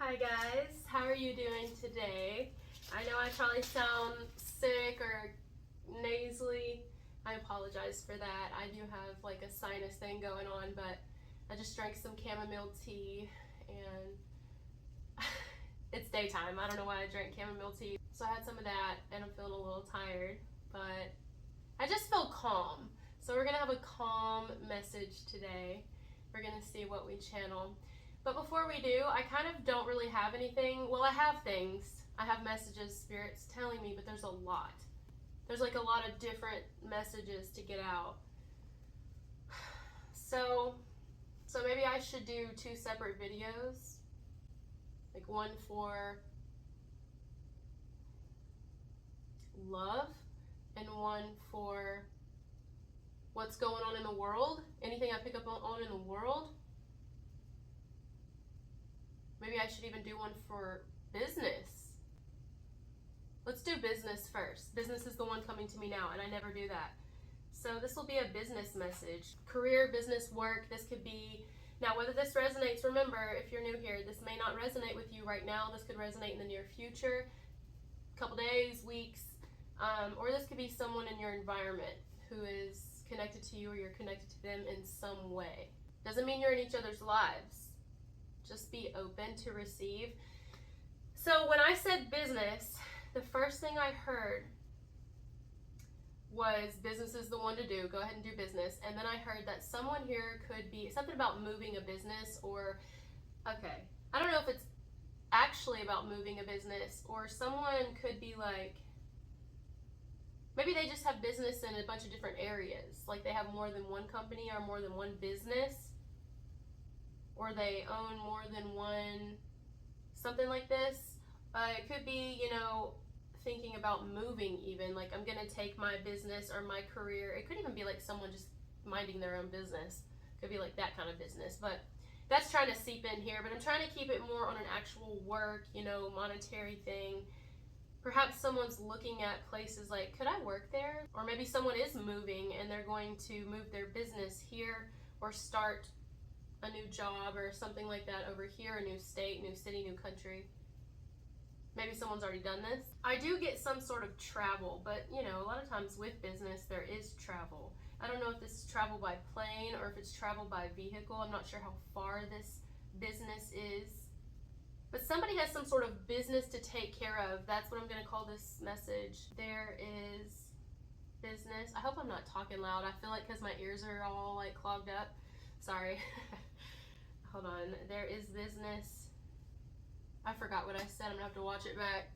Hi guys, how are you doing today? I know I probably sound sick or nasally. I apologize for that. I do have like a sinus thing going on, but I just drank some chamomile tea and it's daytime. I don't know why I drank chamomile tea. So I had some of that and I'm feeling a little tired, but I just feel calm. So we're gonna have a calm message today. We're gonna see what we channel. But before we do, I kind of don't really have anything. Well, I have things. I have messages Spirit's telling me, but there's a lot. There's like a lot of different messages to get out. So maybe I should do two separate videos. Like one for love and one for what's going on in the world. Anything I pick up on in the world. Maybe I should even do one for business. Let's do business first. Business is the one coming to me now, and I never do that. So this will be a business message. Career, business, work. This could be, now whether this resonates, remember, if you're new here, this may not resonate with you right now. This could resonate in the near future, couple days, weeks, or this could be someone in your environment who is connected to you or you're connected to them in some way. Doesn't mean you're in each other's lives. Just be open to receive. So when I said business, the first thing I heard was business is the one to do. Go ahead and do business. And then I heard that someone here could be something about moving a business or, okay, I don't know if it's actually about moving a business or someone could be like, maybe they just have business in a bunch of different areas. Like they have more than one company or more than one business. Or they own more than one, something like this. It could be, thinking about moving even. Like I'm gonna take my business or my career. It could even be like someone just minding their own business. Could be like that kind of business. But that's trying to seep in here. But I'm trying to keep it more on an actual work, monetary thing. Perhaps someone's looking at places like, could I work there? Or maybe someone is moving and they're going to move their business here or start a new job or something like that over here, a new state, new city, new country. Maybe someone's already done this. I do get some sort of travel, but a lot of times with business there is travel. I don't know if this is travel by plane or if it's travel by vehicle. I'm not sure how far this business is. But somebody has some sort of business to take care of. That's what I'm going to call this message. There is business. I hope I'm not talking loud. I feel like because my ears are all like clogged up. Sorry. Hold on. There is business. I forgot what I said. I'm gonna have to watch it back.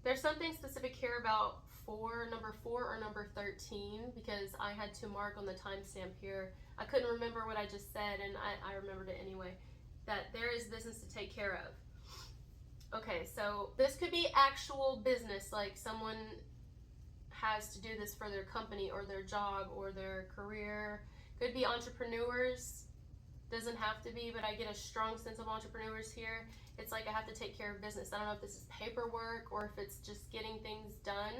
There's something specific here about number 4 or number 13 because I had to mark on the timestamp here. I couldn't remember what I just said and I remembered it anyway. That there is business to take care of. Okay, so this could be actual business, like someone has to do this for their company or their job or their career. Could be entrepreneurs. Doesn't have to be, but I get a strong sense of entrepreneurs here. It's like I have to take care of business. I don't know if this is paperwork or if it's just getting things done.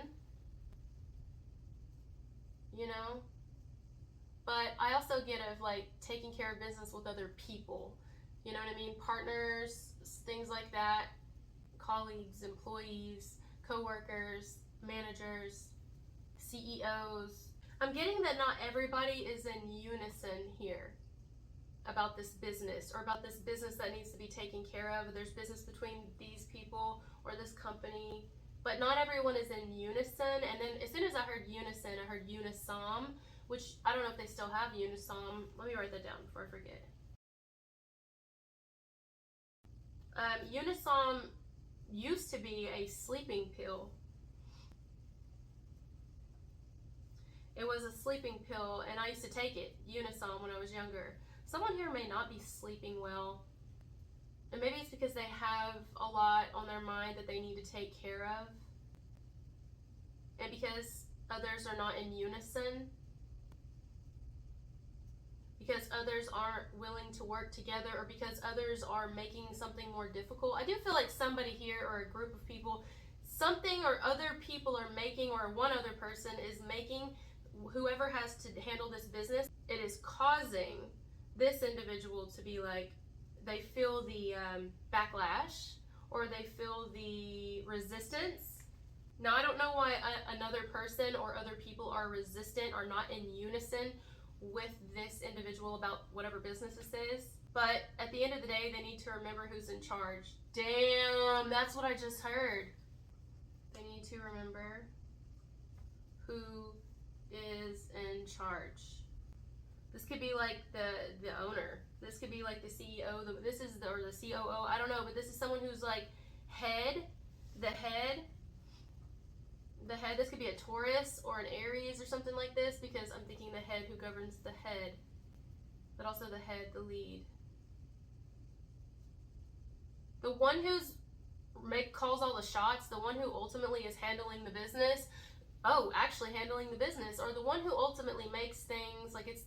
But I also get of like taking care of business with other people. You know what I mean? Partners, things like that. Colleagues, employees, co-workers, managers, CEOs. I'm getting that not everybody is in unison here about this business or about this business that needs to be taken care of. There's business between these people or this company, but not everyone is in unison. And then as soon as I heard unison, I heard Unisom, which I don't know if they still have Unisom. Let me write that down before I forget. Unisom used to be a sleeping pill. It was a sleeping pill and I used to take it, Unisom, when I was younger. Someone here may not be sleeping well, and maybe it's because they have a lot on their mind that they need to take care of, and because others are not in unison, because others aren't willing to work together, or because others are making something more difficult. I do feel like somebody here or a group of people, something or other people are making, or one other person is making, whoever has to handle this business, it is causing this individual to be like, they feel the backlash or they feel the resistance. Now, I don't know why another person or other people are resistant or not in unison with this individual about whatever business this is. But at the end of the day, they need to remember who's in charge. Damn, that's what I just heard. They need to remember who is in charge. This could be like the owner. This could be like the CEO. Or the COO. I don't know, but this is someone who's like the head. This could be a Taurus or an Aries or something like this, because I'm thinking the head who governs the head, but also the head, the lead. The one who's calls all the shots, the one who ultimately is handling the business. Oh, actually handling the business, or the one who ultimately makes things like it's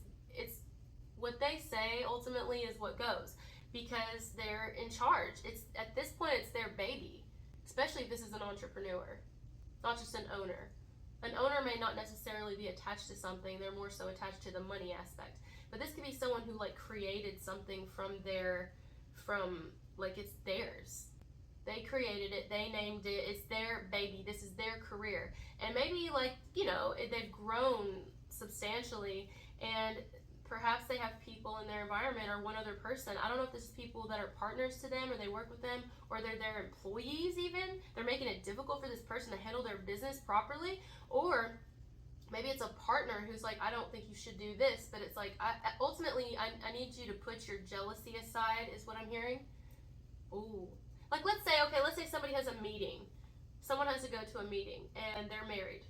what they say ultimately is what goes, because they're in charge. It's at this point it's their baby, especially if this is an entrepreneur, not just an owner. An owner may not necessarily be attached to something, they're more so attached to the money aspect. But this could be someone who like created something from like it's theirs. They created it, they named it, it's their baby, this is their career. And maybe like, they've grown substantially, and perhaps they have people in their environment or one other person. I don't know if this is people that are partners to them or they work with them, or they're their employees even. They're making it difficult for this person to handle their business properly. Or maybe it's a partner who's like, I don't think you should do this, but it's like, ultimately, I need you to put your jealousy aside, is what I'm hearing. Ooh. Like, let's say somebody has a meeting. Someone has to go to a meeting, and they're married.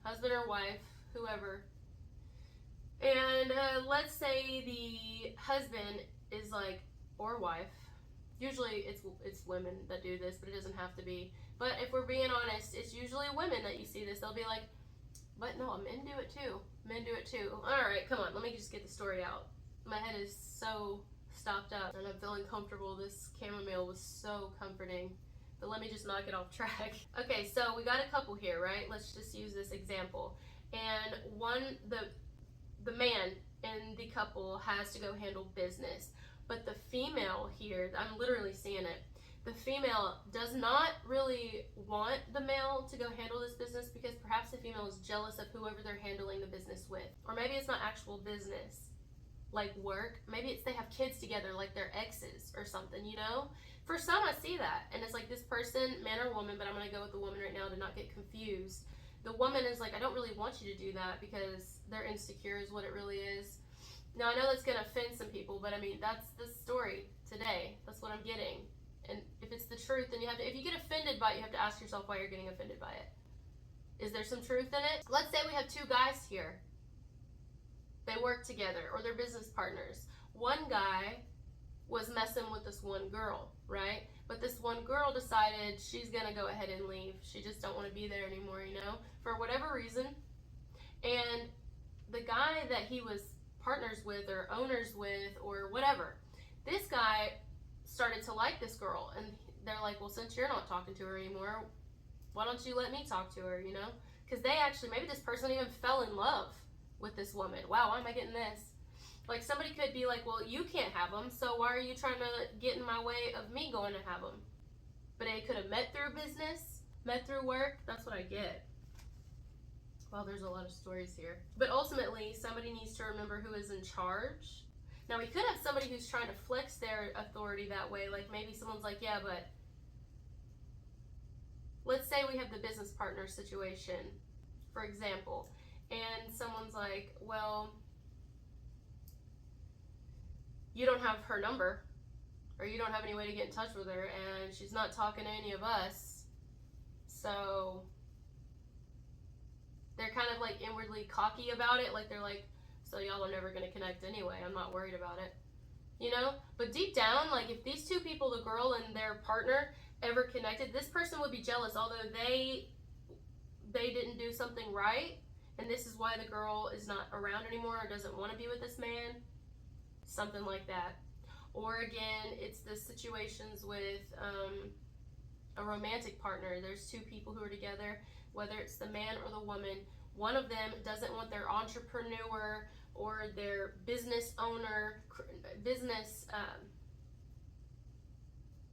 Husband or wife, whoever. And let's say the husband is like, or wife. Usually it's women that do this, but it doesn't have to be. But if we're being honest, it's usually women that you see this. They'll be like, but no, men do it too. Men do it too. All right, come on. Let me just get the story out. My head is so stopped up, and I'm feeling comfortable. This chamomile was so comforting. But let me just knock it off track. Okay, so we got a couple here, right? Let's just use this example. And the man in the couple has to go handle business. But the female here, I'm literally seeing it, the female does not really want the male to go handle this business, because perhaps the female is jealous of whoever they're handling the business with. Or maybe it's not actual business, like work. Maybe it's they have kids together, like their exes or something, For some, I see that. And it's like this person, man or woman, but I'm going to go with the woman right now to not get confused. The woman is like, I don't really want you to do that, because they're insecure is what it really is. Now, I know that's going to offend some people, but I mean, that's the story today. That's what I'm getting. And if it's the truth, then if you get offended by it, you have to ask yourself why you're getting offended by it. Is there some truth in it? Let's say we have two guys here. They work together, or they're business partners. One guy was messing with this one girl, right? But this one girl decided she's gonna go ahead and leave. She just don't want to be there anymore, for whatever reason. And the guy that he was partners with or owners with or whatever, this guy started to like this girl, and they're like, well, since you're not talking to her anymore, why don't you let me talk to her, Because they actually, maybe this person even fell in love with this woman. Wow, why am I getting this? Like, somebody could be like, well, you can't have them, so why are you trying to get in my way of me going to have them? But they could have met through business, met through work. That's what I get. Well, there's a lot of stories here. But ultimately, somebody needs to remember who is in charge. Now, we could have somebody who's trying to flex their authority that way. Like, maybe someone's like, yeah, but let's say we have the business partner situation, for example, and someone's like, well, you don't have her number, or you don't have any way to get in touch with her, and she's not talking to any of us, so they're kind of like inwardly cocky about it. Like, they're like, so y'all are never going to connect anyway, I'm not worried about it, But deep down, like, if these two people, the girl and their partner, ever connected, this person would be jealous, although they didn't do something right, and this is why the girl is not around anymore or doesn't want to be with this man, something like that. Or again, it's the situations with a romantic partner. There's two people who are together, whether it's the man or the woman. One of them doesn't want their entrepreneur or their business owner,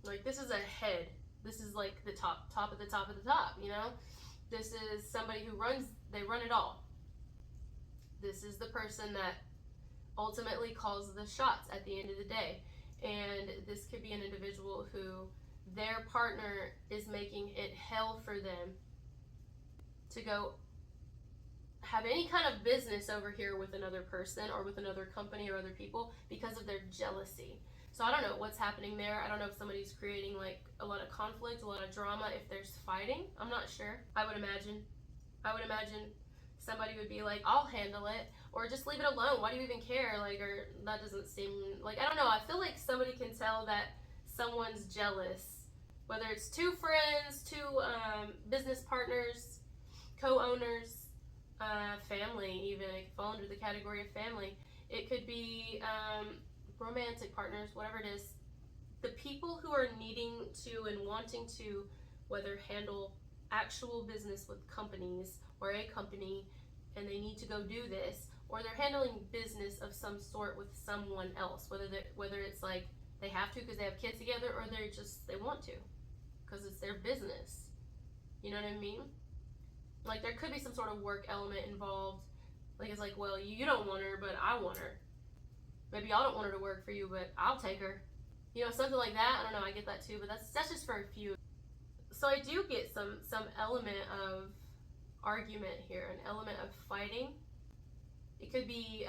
like, this is a head. This is like the top of the top of the top, you know? This is somebody who they run it all. This is the person that ultimately calls the shots at the end of the day. And this could be an individual who their partner is making it hell for them to go have any kind of business over here with another person or with another company or other people because of their jealousy. So I don't know what's happening there. I don't know if somebody's creating like a lot of conflict, a lot of drama, if there's fighting. I'm not sure. I would imagine somebody would be like, I'll handle it, or just leave it alone. Why do you even care? Like, or that doesn't seem like, I don't know. I feel like somebody can tell that someone's jealous, whether it's two friends, two business partners, co-owners, family, even. It could fall under the category of family. It could be romantic partners, whatever it is. The people who are needing to and wanting to, whether handle actual business with companies or a company, and they need to go do this, or they're handling business of some sort with someone else, whether it's like they have to because they have kids together, or they want to because it's their business. You know what I mean? Like, there could be some sort of work element involved. Like, it's like, well, you don't want her, but I want her. Maybe y'all don't want her to work for you, but I'll take her. You know, something like that. I don't know, I get that too, but that's just for a few. So I do get some element of argument here, an element of fighting. It could be,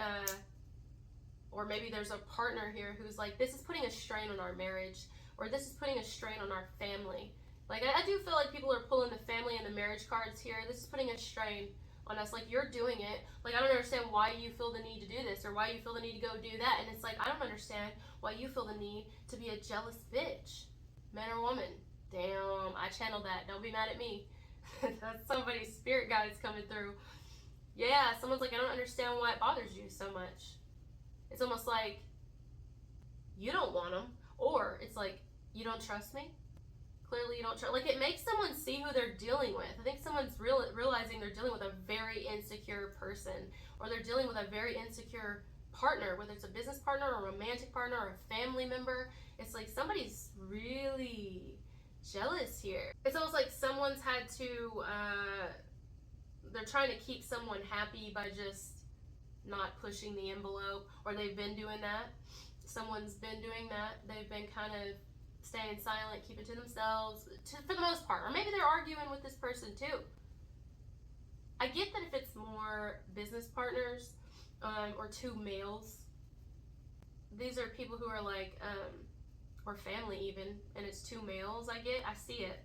or maybe there's a partner here who's like, this is putting a strain on our marriage, or this is putting a strain on our family. Like, I do feel like people are pulling the family and the marriage cards here. This is putting a strain on us. Like, you're doing it. Like, I don't understand why you feel the need to do this, or why you feel the need to go do that. And it's like, I don't understand why you feel the need to be a jealous bitch, man or woman. Damn, I channeled that. Don't be mad at me. That's somebody's spirit guides coming through. Yeah, someone's like, I don't understand why it bothers you so much. It's almost like you don't want them, or it's like, you don't trust me? Clearly you don't trust. Like, it makes someone see who they're dealing with. I think someone's realizing they're dealing with a very insecure person, or they're dealing with a very insecure partner, whether it's a business partner or a romantic partner or a family member. It's like somebody's really jealous here. It's almost like someone's had to they're trying to keep someone happy by just not pushing the envelope, or they've been doing that. Someone's been doing that. They've been kind of staying silent, keeping to themselves for the most part, or maybe they're arguing with this person too. I get that if it's more business partners or two males, these are people who are like or family even, and it's two males. I see it.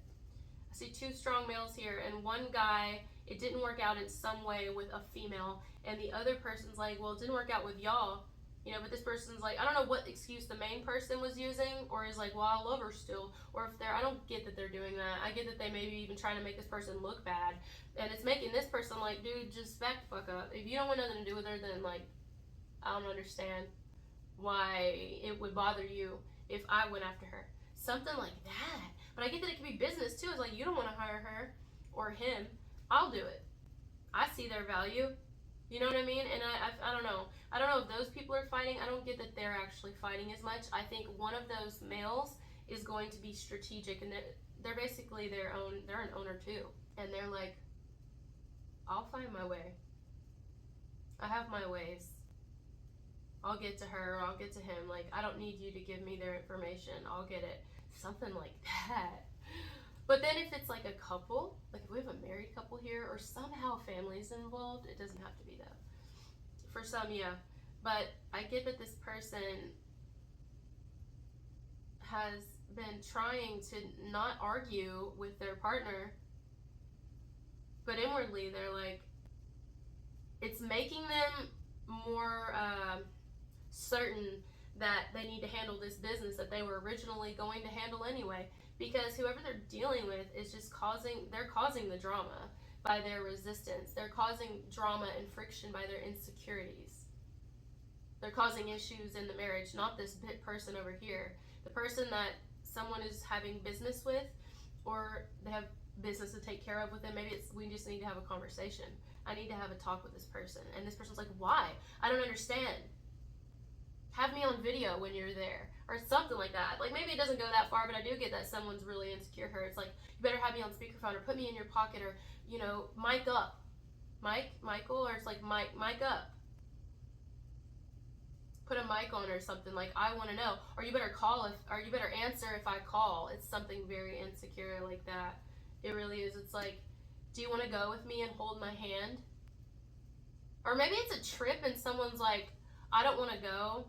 I see two strong males here, and one guy, it didn't work out in some way with a female, and the other person's like, well, it didn't work out with y'all, you know, but this person's like, I don't know what excuse the main person was using, or is like, well, I love her still, or if I don't get that they're doing that. I get that they may be even trying to make this person look bad, and it's making this person like, dude, just back the fuck up. If you don't want nothing to do with her, then like, I don't understand why it would bother you if I went after her. Something like that. But I get that it could be business too. It's like, you don't want to hire her or him. I'll do it. I see their value. You know what I mean? And I don't know. I don't know if those people are fighting. I don't get that they're actually fighting as much. I think one of those males is going to be strategic, and they're basically they're an owner too. And they're like, I'll find my way. I have my ways. I'll get to her, or I'll get to him. Like, I don't need you to give me their information. I'll get it. Something like that. But then if it's like a couple, like if we have a married couple here, or somehow families involved, it doesn't have to be that. For some, yeah. But I get that this person has been trying to not argue with their partner, but inwardly they're like, it's making them more certain that they need to handle this business that they were originally going to handle anyway, because whoever they're dealing with is just causing the drama by their resistance. They're causing drama and friction by their insecurities. They're causing issues in the marriage, not this person over here. The person that someone is having business with, or they have business to take care of with them. Maybe we just need to have a conversation. I need to have a talk with this person. And this person's like, why? I don't understand. have me on video when you're there, or something like that. Like, maybe it doesn't go that far, but I do get that someone's really insecure her. It's like, you better have me on speakerphone, or put me in your pocket, or, you know, mic up. Michael, or it's like, mic up. Put a mic on or something, like, I want to know. Or you better you better answer if I call. It's something very insecure like that. It really is. It's like, do you want to go with me and hold my hand? Or maybe it's a trip and someone's like, I don't want to go.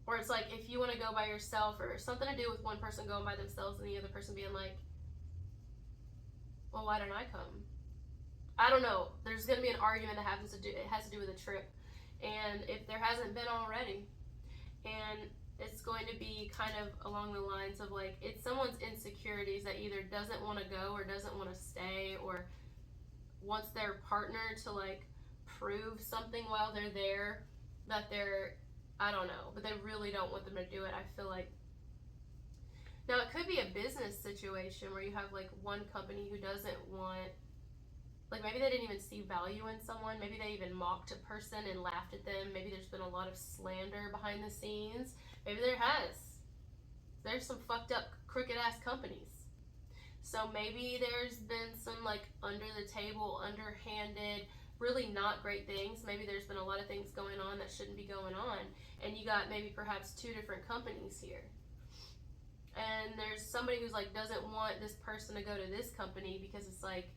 Or it's like, if you want to go by yourself, or something to do with one person going by themselves and the other person being like, well, why don't I come? I don't know. There's going to be an argument that it has to do with a trip. And if there hasn't been already, and it's going to be kind of along the lines of like, it's someone's insecurities that either doesn't want to go or doesn't want to stay, or wants their partner to like prove something while they're there, that they're, I don't know, but they really don't want them to do it. I feel like, now it could be a business situation where you have like one company who doesn't want, like, maybe they didn't even see value in someone. Maybe they even mocked a person and laughed at them. Maybe there's been a lot of slander behind the scenes. Maybe there's some fucked up, crooked ass companies. So maybe there's been some like under the table, underhanded, really not great things. Maybe there's been a lot of things going on that shouldn't be going on. And you got maybe perhaps two different companies here. And there's somebody who's like, doesn't want this person to go to this company because it's like,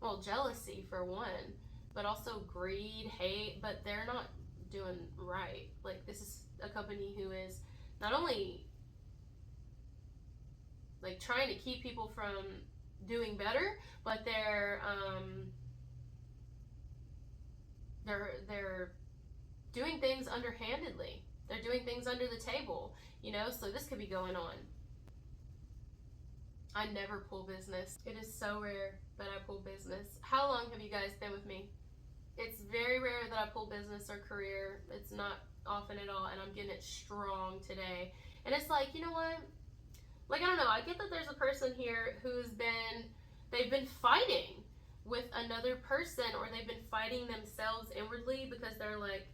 well, jealousy for one, but also greed, hate, but they're not doing right. Like, this is a company who is not only like trying to keep people from doing better, but they're doing things underhandedly. They're doing things under the table, you know, so this could be going on. I never pull business. It is so rare that I pull business. How long have you guys been with me? It's very rare that I pull business or career. It's not often at all, and I'm getting it strong today. And it's like, you know what? Like, I don't know. I get that there's a person here they've been fighting with another person, or they've been fighting themselves inwardly because they're like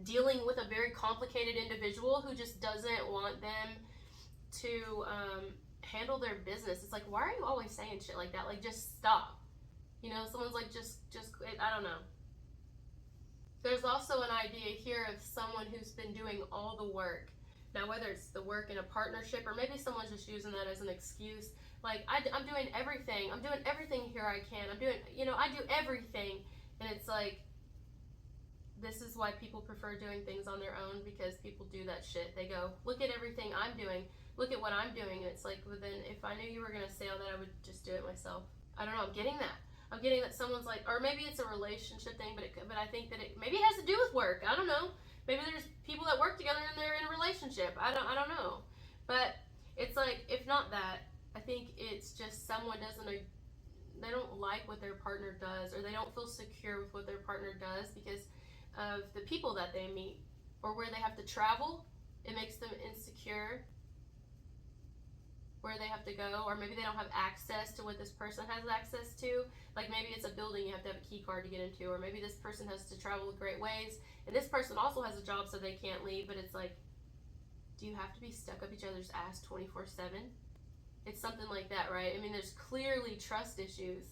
dealing with a very complicated individual who just doesn't want them to handle their business. It's like, why are you always saying shit like that? Like, just stop. You know, someone's like, just quit. I don't know. There's also an idea here of someone who's been doing all the work. Now, whether it's the work in a partnership, or maybe someone's just using that as an excuse. Like, I'm doing everything. I'm doing everything here I can. I'm doing, you know, I do everything. And it's like, this is why people prefer doing things on their own, because people do that shit. They go, look at everything I'm doing. Look at what I'm doing. And it's like, well, then if I knew you were going to say all that, I would just do it myself. I don't know. I'm getting that. I'm getting that someone's like, or maybe it's a relationship thing, but I think that maybe it has to do with work. I don't know. Maybe there's people that work together and they're in a relationship. I don't know. But it's like, if not that, I think it's just someone they don't like what their partner does, or they don't feel secure with what their partner does because of the people that they meet, or where they have to travel. It makes them insecure where they have to go, or maybe they don't have access to what this person has access to. Like, maybe it's a building you have to have a key card to get into, or maybe this person has to travel great ways, and this person also has a job so they can't leave. But it's like, do you have to be stuck up each other's ass 24/7? It's something like that, right? I mean, there's clearly trust issues,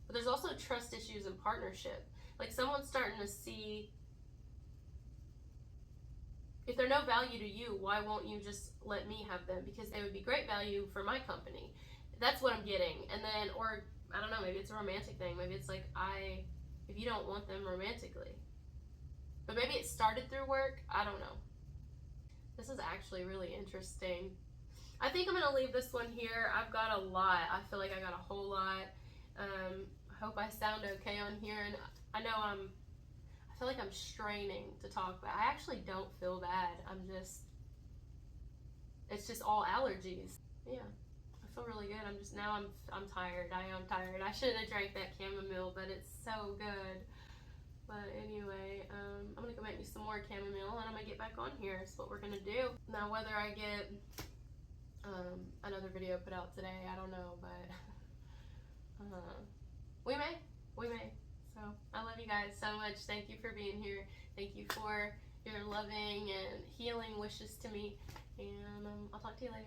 but there's also trust issues in partnership. Like, someone's starting to see, if they're no value to you, why won't you just let me have them? Because they would be great value for my company. That's what I'm getting. And then, or I don't know, maybe it's a romantic thing. Maybe it's like, if you don't want them romantically. But maybe it started through work. I don't know. This is actually really interesting. I think I'm going to leave this one here. I've got a lot. I feel like I got a whole lot. I hope I sound okay on here. And I know I feel like I'm straining to talk, but I actually don't feel bad. It's just all allergies. Yeah, I feel really good. I'm tired. I am tired. I shouldn't have drank that chamomile, but it's so good. But anyway, I'm gonna go make me some more chamomile, and I'm gonna get back on here. That's what we're gonna do. Now, whether I get another video put out today, I don't know, but we may. So I love you guys so much. Thank you for being here. Thank you for your loving and healing wishes to me. And I'll talk to you later.